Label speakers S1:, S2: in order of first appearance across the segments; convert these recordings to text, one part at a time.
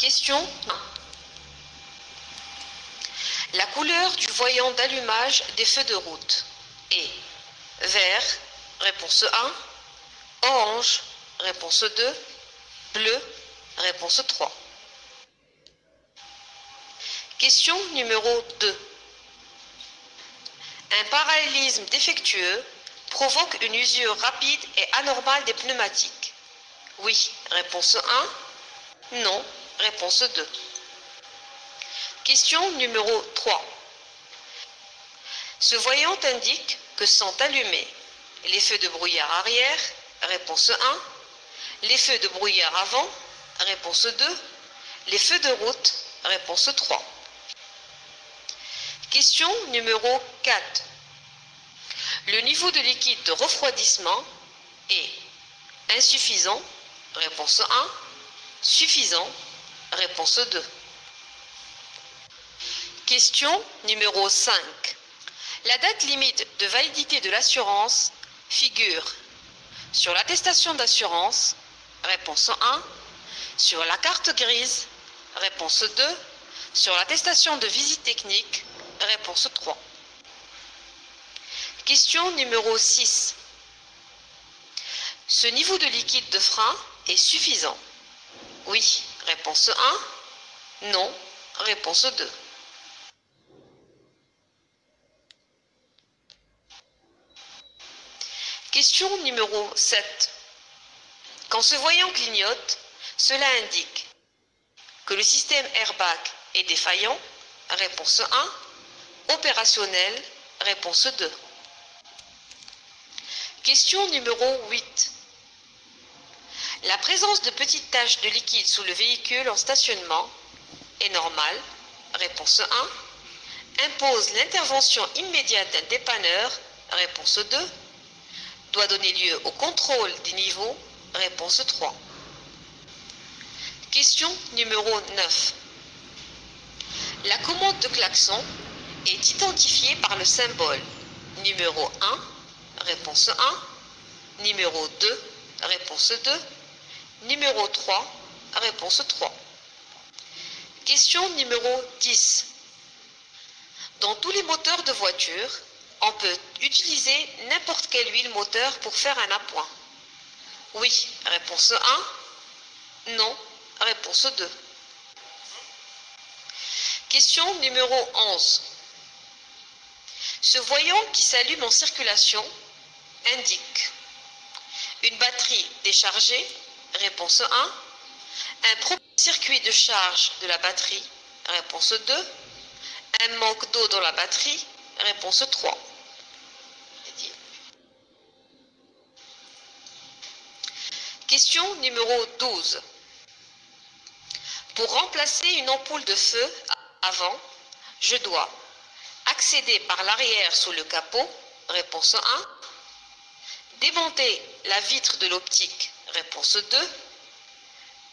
S1: Question 1. La couleur du voyant d'allumage des feux de route est vert, réponse 1, orange, réponse 2, bleu, réponse 3. Question numéro 2. Un parallélisme défectueux provoque une usure rapide et anormale des pneumatiques. Oui, réponse 1. Non, réponse 2. Question numéro 3. Ce voyant indique que sont allumés les feux de brouillard arrière, réponse 1, les feux de brouillard avant, réponse 2, les feux de route, réponse 3. Question numéro 4. Le niveau de liquide de refroidissement est insuffisant, réponse 1, suffisant, réponse 2. Question numéro 5. La date limite de validité de l'assurance figure sur l'attestation d'assurance, réponse 1, sur la carte grise, réponse 2, sur l'attestation de visite technique, réponse 3. Question numéro 6. Ce niveau de liquide de frein est suffisant. Oui, réponse 1, non, réponse 2. Question numéro 7. Quand ce voyant clignote, cela indique que le système airbag est défaillant, réponse 1, opérationnel, réponse 2. Question numéro 8. La présence de petites taches de liquide sous le véhicule en stationnement est normale, réponse 1, impose l'intervention immédiate d'un dépanneur, réponse 2, doit donner lieu au contrôle des niveaux, réponse 3. Question numéro 9. La commande de klaxon est identifiée par le symbole numéro 1, réponse 1, numéro 2, réponse 2, numéro 3, réponse 3. Question numéro 10. Dans tous les moteurs de voiture, on peut utiliser n'importe quelle huile moteur pour faire un appoint. Oui, réponse 1. Non, réponse 2. Question numéro 11. Ce voyant qui s'allume en circulation indique une batterie déchargée, réponse 1. Un premier circuit de charge de la batterie, réponse 2. Un manque d'eau dans la batterie, réponse 3. Question numéro 12. Pour remplacer une ampoule de feu avant, je dois accéder par l'arrière sous le capot, réponse 1. Démonter la vitre de l'optique, réponse 2.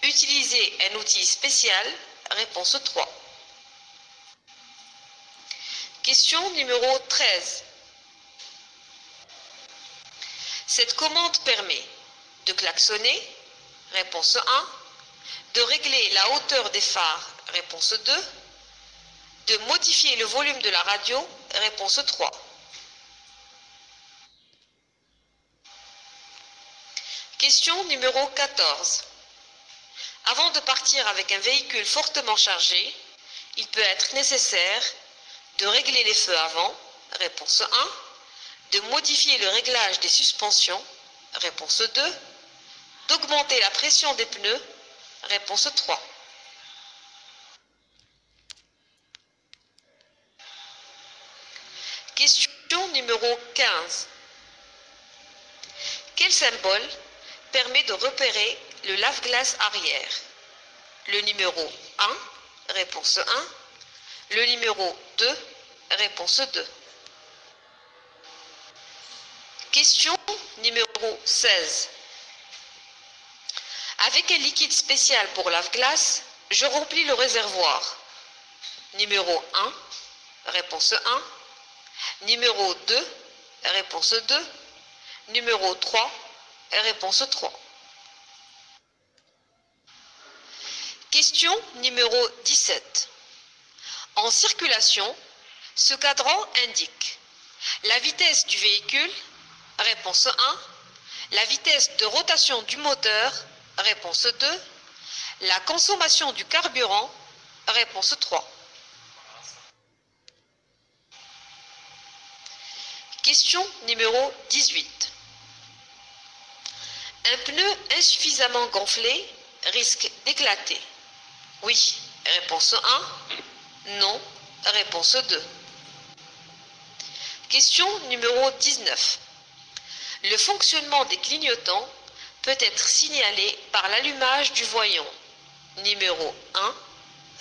S1: Utiliser un outil spécial, réponse 3. Question numéro 13. Cette commande permet de klaxonner, réponse 1, de régler la hauteur des phares, réponse 2, de modifier le volume de la radio, réponse 3. Question numéro 14. Avant de partir avec un véhicule fortement chargé, il peut être nécessaire de régler les feux avant, réponse 1, de modifier le réglage des suspensions, réponse 2, d'augmenter la pression des pneus, réponse 3. Question numéro 15. Quel symbole permet de repérer le lave-glace arrière? Le numéro 1, réponse 1. Le numéro 2, réponse 2. Question numéro 16. Avec un liquide spécial pour lave-glace, je remplis le réservoir. Numéro 1, réponse 1. Numéro 2, réponse 2. Numéro 3, réponse 3. Question numéro 17. En circulation, ce cadran indique la vitesse du véhicule, réponse 1, la vitesse de rotation du moteur, réponse 2, la consommation du carburant, réponse 3. Question numéro 18. Un pneu insuffisamment gonflé risque d'éclater. Oui, réponse 1. Non, réponse 2. Question numéro 19. Le fonctionnement des clignotants peut être signalé par l'allumage du voyant. Numéro 1,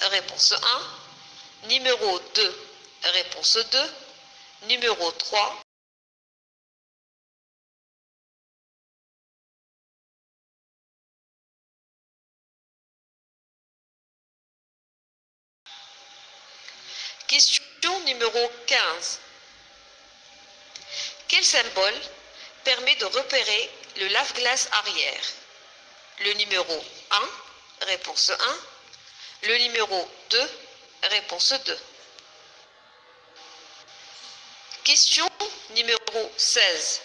S1: réponse 1. Numéro 2, réponse 2. Numéro 3. Question numéro 15. Quel symbole permet de repérer le lave-glace arrière? Le numéro 1, réponse 1. Le numéro 2, réponse 2. Question numéro 16.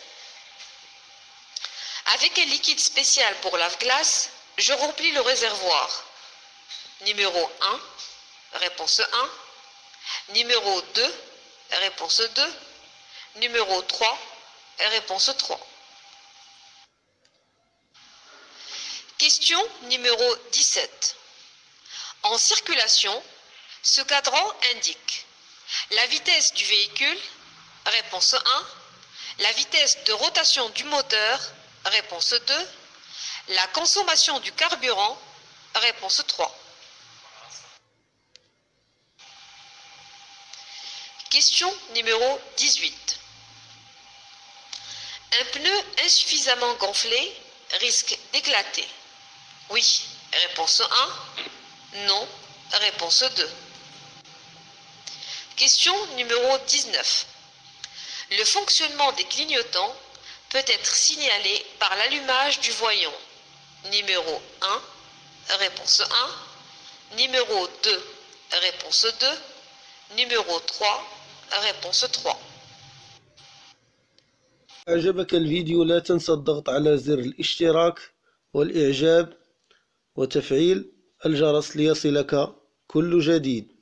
S1: Avec un liquide spécial pour lave-glace, je remplis le réservoir. Numéro 1, réponse 1. Numéro 2, réponse 2. Numéro 3, réponse 3. Question numéro 17. En circulation, ce cadran indique la vitesse du véhicule, réponse 1, la vitesse de rotation du moteur, réponse 2, la consommation du carburant, réponse 3. Question numéro 18. Un pneu insuffisamment gonflé risque d'éclater. Oui, réponse 1. Non, réponse 2. Question numéro 19. Le fonctionnement des clignotants peut être signalé par l'allumage du voyant. Numéro 1, réponse 1. Numéro 2, réponse 2. Numéro 3, réponse 3.
S2: أعجبك الفيديو لا تنسى الضغط على زر الاشتراك والإعجاب وتفعيل الجرس ليصلك كل جديد.